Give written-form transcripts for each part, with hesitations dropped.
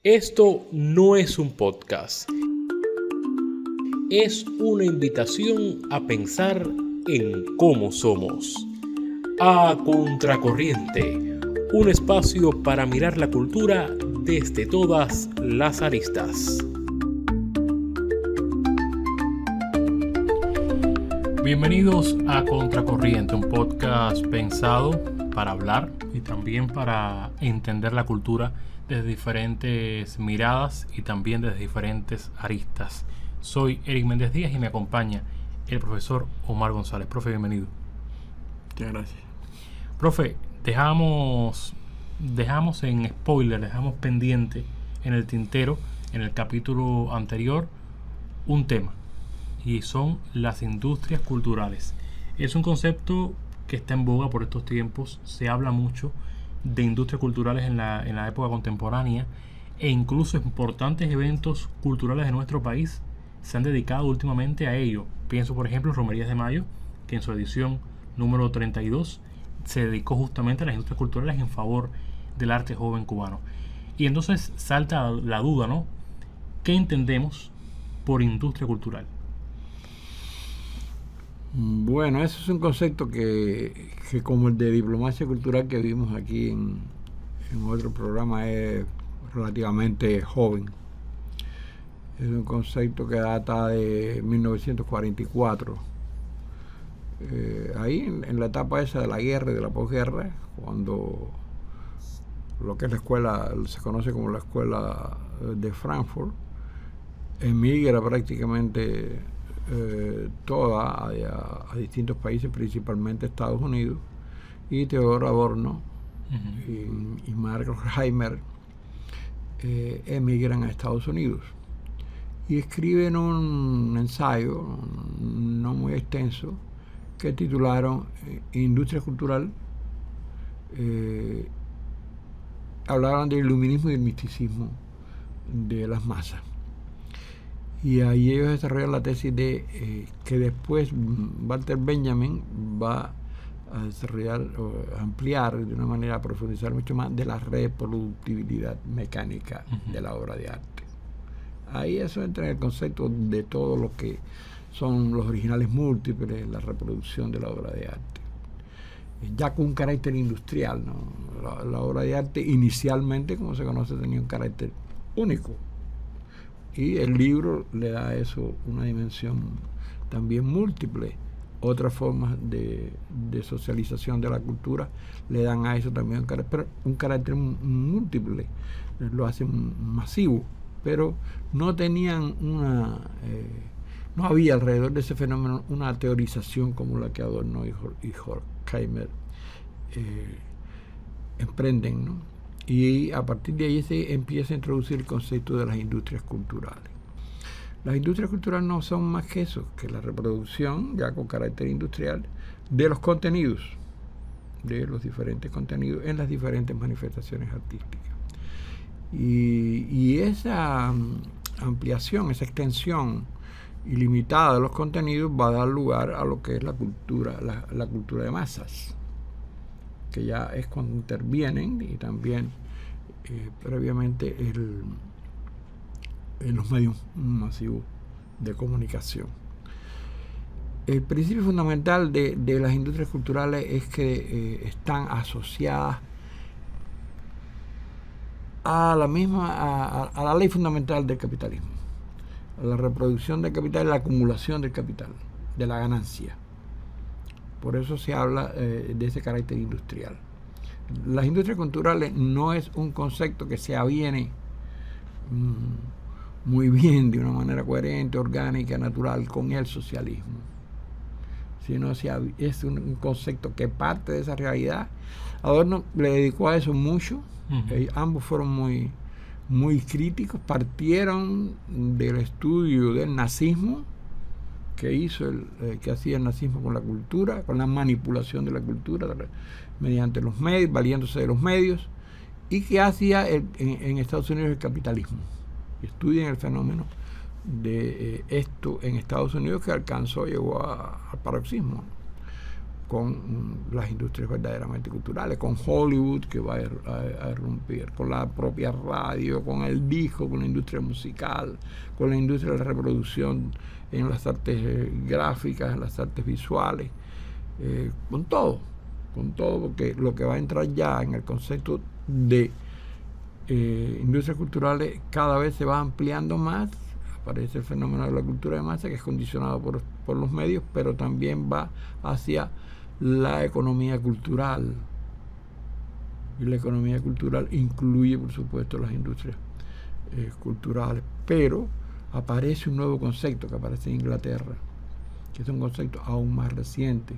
Esto no es un podcast. Es una invitación a pensar en cómo somos. A Contracorriente, un espacio para mirar la cultura desde todas las aristas. Bienvenidos a Contracorriente, un podcast pensado para hablar y también para entender la cultura desde diferentes miradas y también desde diferentes aristas. Soy Eric Méndez Díaz y me acompaña el profesor Omar González. Profe, bienvenido. Muchas gracias. Profe, dejamos en spoiler, dejamos pendiente en el tintero, en el capítulo anterior, un tema, y son las industrias culturales. Es un concepto que está en boga por estos tiempos. Se habla mucho de industrias culturales en la época contemporánea, e incluso importantes eventos culturales de nuestro país se han dedicado últimamente a ello. Pienso, por ejemplo, en Romerías de Mayo, que en su edición número 32 se dedicó justamente a las industrias culturales en favor del arte joven cubano. Y entonces salta la duda, ¿no? ¿Qué entendemos por industria cultural? Bueno, eso es un concepto que como el de diplomacia cultural que vimos aquí en otro programa, es relativamente joven. Es un concepto que data de 1944. Ahí en la etapa esa de la guerra y de la posguerra, cuando lo que es la escuela, se conoce como la escuela de Frankfurt, emigra prácticamente toda a distintos países, principalmente Estados Unidos, y Theodor Adorno y Mark Horkheimer emigran a Estados Unidos y escriben un ensayo no muy extenso que titularon Industria Cultural. Hablaban del iluminismo y el misticismo de las masas. Y ahí ellos desarrollan la tesis de que después Walter Benjamin va a desarrollar o ampliar de una manera, a profundizar mucho más de la reproductibilidad mecánica de la obra de arte. Ahí eso entra en el concepto de todo lo que son los originales múltiples, la reproducción de la obra de arte. Ya con un carácter industrial, ¿no? La obra de arte inicialmente, como se conoce, tenía un carácter único. Y el libro le da a eso una dimensión también múltiple. Otras formas de socialización de la cultura le dan a eso también un carácter múltiple. Lo hacen masivo. Pero no tenían no había alrededor de ese fenómeno una teorización como la que Adorno y Horkheimer emprenden, ¿no? Y a partir de ahí se empieza a introducir el concepto de las industrias culturales. Las industrias culturales no son más que eso, que la reproducción, ya con carácter industrial, de los contenidos, de los diferentes contenidos en las diferentes manifestaciones artísticas. Y esa ampliación, esa extensión ilimitada de los contenidos va a dar lugar a lo que es la cultura, la cultura de masas, que ya es cuando intervienen y también previamente en los medios masivos de comunicación. El principio fundamental de las industrias culturales es que están asociadas a la ley fundamental del capitalismo, a la reproducción del capital y la acumulación del capital, de la ganancia. Por eso se habla de ese carácter industrial. Las industrias culturales no es un concepto que se aviene muy bien, de una manera coherente, orgánica, natural, con el socialismo, sino es un concepto que parte de esa realidad. Adorno le dedicó a eso mucho. Ambos fueron muy, muy críticos, partieron del estudio del nazismo que hacía el nazismo con la cultura, con la manipulación de la cultura mediante los medios, valiéndose de los medios, y que hacía en Estados Unidos el capitalismo. Estudian el fenómeno de esto en Estados Unidos, que llegó al paroxismo. con las industrias verdaderamente culturales, con Hollywood, que va a irrumpir, con la propia radio, con el disco, con la industria musical, con la industria de la reproducción en las artes gráficas, en las artes visuales, con todo, porque lo que va a entrar ya en el concepto de industrias culturales cada vez se va ampliando más. Aparece el fenómeno de la cultura de masa, que es condicionado por los medios, pero también va hacia la economía cultural. Y la economía cultural incluye, por supuesto, las industrias culturales. Pero aparece un nuevo concepto que aparece en Inglaterra, que es un concepto aún más reciente,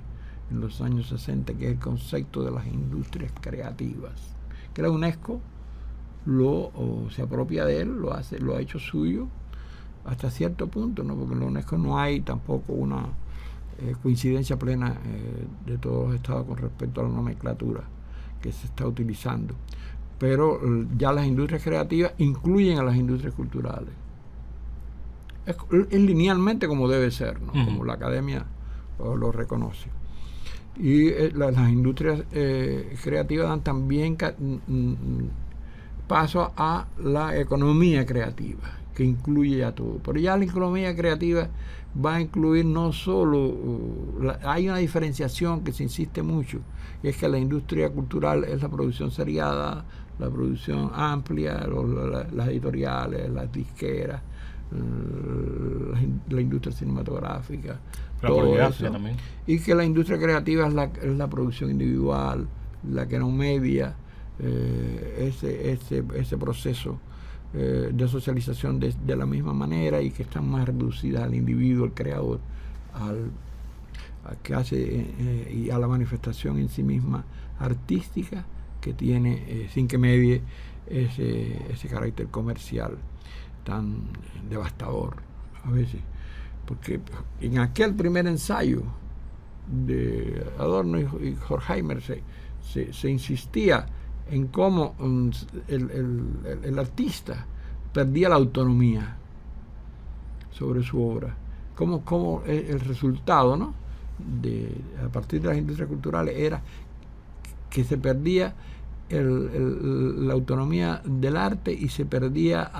en los años 60, que es el concepto de las industrias creativas, que la UNESCO se apropia de él, lo ha hecho suyo hasta cierto punto, ¿no? Porque en la UNESCO no hay tampoco una coincidencia plena de todos los estados con respecto a la nomenclatura que se está utilizando. Pero ya las industrias creativas incluyen a las industrias culturales. Es linealmente como debe ser, ¿no? Como la academia lo reconoce. Y las industrias creativas dan también paso a la economía creativa, que incluye a todo. Pero ya la economía creativa va a incluir no solo, hay una diferenciación que se insiste mucho, y es que la industria cultural es la producción seriada, la producción amplia, las editoriales, las disqueras, la industria cinematográfica, todo eso, también. Y que la industria creativa es la producción individual, la que no media ese proceso de socialización de la misma manera, y que están más reducidas al individuo, al creador, que hace y a la manifestación en sí misma artística que tiene, sin que medie ese carácter comercial tan devastador a veces. Porque en aquel primer ensayo de Adorno y Horkheimer se insistía en cómo el artista perdía la autonomía sobre su obra, cómo el resultado, ¿no?, a partir de las industrias culturales era que se perdía la autonomía del arte, y se perdía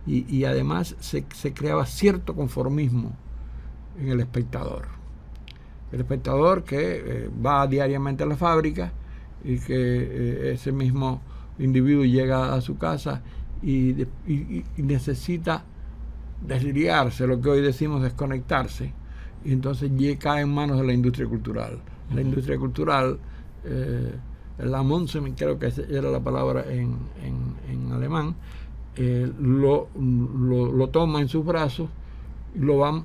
y además se creaba cierto conformismo en el espectador. El espectador que va diariamente a la fábrica, y que ese mismo individuo llega a su casa y necesita desligarse, lo que hoy decimos desconectarse, y entonces cae en manos de la industria cultural. La industria cultural, la Monsen, creo que era la palabra en alemán, lo toma en sus brazos, lo va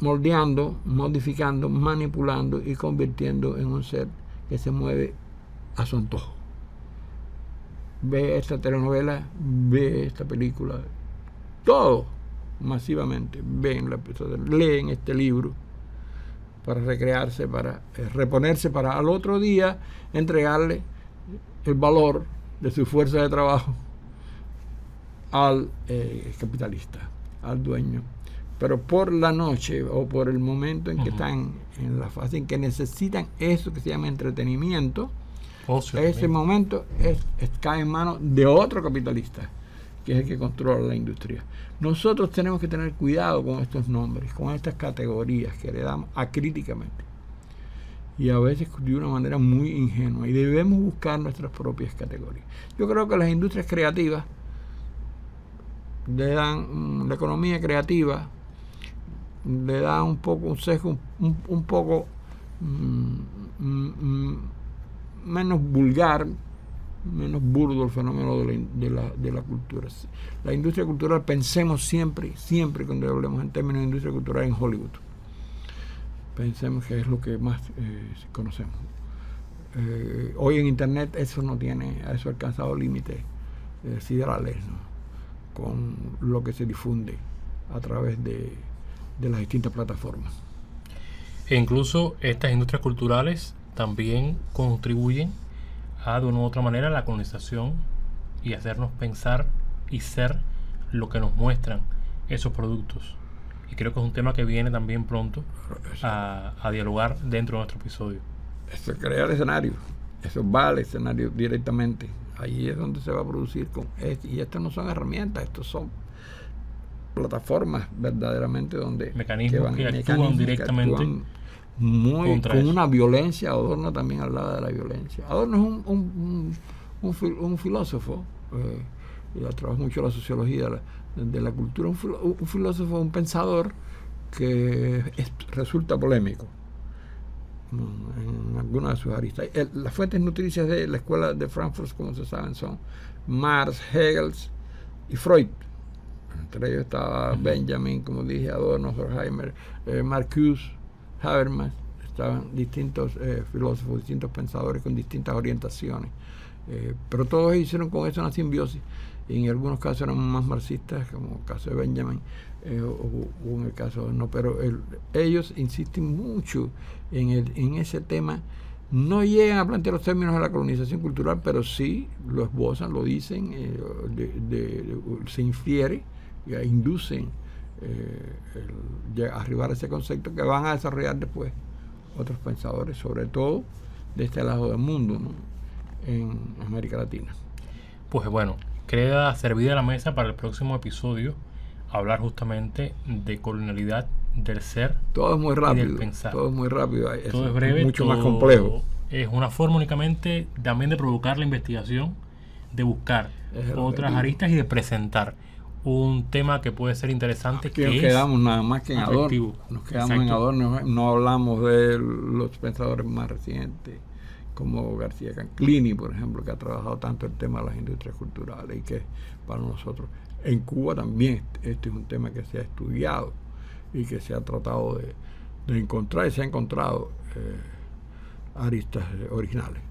moldeando, modificando, manipulando y convirtiendo en un ser que se mueve a su antojo. Ve esta telenovela, ve esta película, todo masivamente, leen este libro para recrearse, para reponerse, para al otro día entregarle el valor de su fuerza de trabajo al capitalista, al dueño. Pero por la noche, o por el momento en que están en la fase en que necesitan eso que se llama entretenimiento, ese momento cae en manos de otro capitalista, que es el que controla la industria. Nosotros tenemos que tener cuidado con estos nombres, con estas categorías que le damos acríticamente, y a veces de una manera muy ingenua, y debemos buscar nuestras propias categorías. Yo creo que las industrias creativas le dan, la economía creativa le da un poco un sesgo un poco menos vulgar, menos burdo el fenómeno de la cultura. La industria cultural, pensemos siempre cuando hablemos en términos de industria cultural en Hollywood. Pensemos que es lo que más conocemos. Hoy en Internet eso ha alcanzado límites siderales, ¿no?, con lo que se difunde a través de las distintas plataformas. E incluso estas industrias culturales también contribuyen de una u otra manera a la colonización, y hacernos pensar y ser lo que nos muestran esos productos. Y creo que es un tema que viene también pronto a dialogar dentro de nuestro episodio. Eso crea el escenario, eso va al escenario directamente. Ahí es donde se va a producir. Y estas no son herramientas, estos son plataformas verdaderamente donde mecanismos que actúan directamente con una violencia. Adorno también hablaba de la violencia. Adorno es un filósofo, y trabaja mucho la sociología de la cultura, un filósofo, un pensador que resulta polémico en algunas de sus aristas. Las fuentes nutricias de la escuela de Frankfurt, como se saben, son Marx, Hegel y Freud. Entre ellos estaba Benjamin, como dije, Adorno, Horkheimer, Marcuse, Habermas. Estaban distintos filósofos, distintos pensadores con distintas orientaciones. Pero todos hicieron con eso una simbiosis. Y en algunos casos eran más marxistas, como el caso de Benjamin, o en el caso de no. Pero ellos insisten mucho en ese tema. No llegan a plantear los términos de la colonización cultural, pero sí lo esbozan, lo dicen, se infiere, inducen a arribar a ese concepto que van a desarrollar después otros pensadores, sobre todo de este lado del mundo, ¿no? En América Latina. Pues bueno, queda servida la mesa para el próximo episodio hablar justamente de colonialidad, del ser. Todo es muy rápido, y del pensar. Todo es muy rápido, todo es breve, mucho más complejo. Es una forma únicamente también de provocar la investigación, de buscar otras aristas y de presentar un tema que puede ser interesante. Aquí nos quedamos nada más que en Adorno. Nos quedamos en Adorno, no hablamos de los pensadores más recientes, como García Canclini, por ejemplo, que ha trabajado tanto el tema de las industrias culturales y que para nosotros, en Cuba también, este es un tema que se ha estudiado y que se ha tratado de encontrar, y se ha encontrado aristas originales.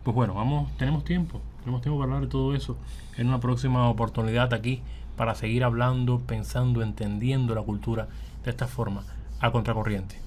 Pues bueno, tenemos tiempo para hablar de todo eso en una próxima oportunidad aquí, para seguir hablando, pensando, entendiendo la cultura de esta forma, a contracorriente.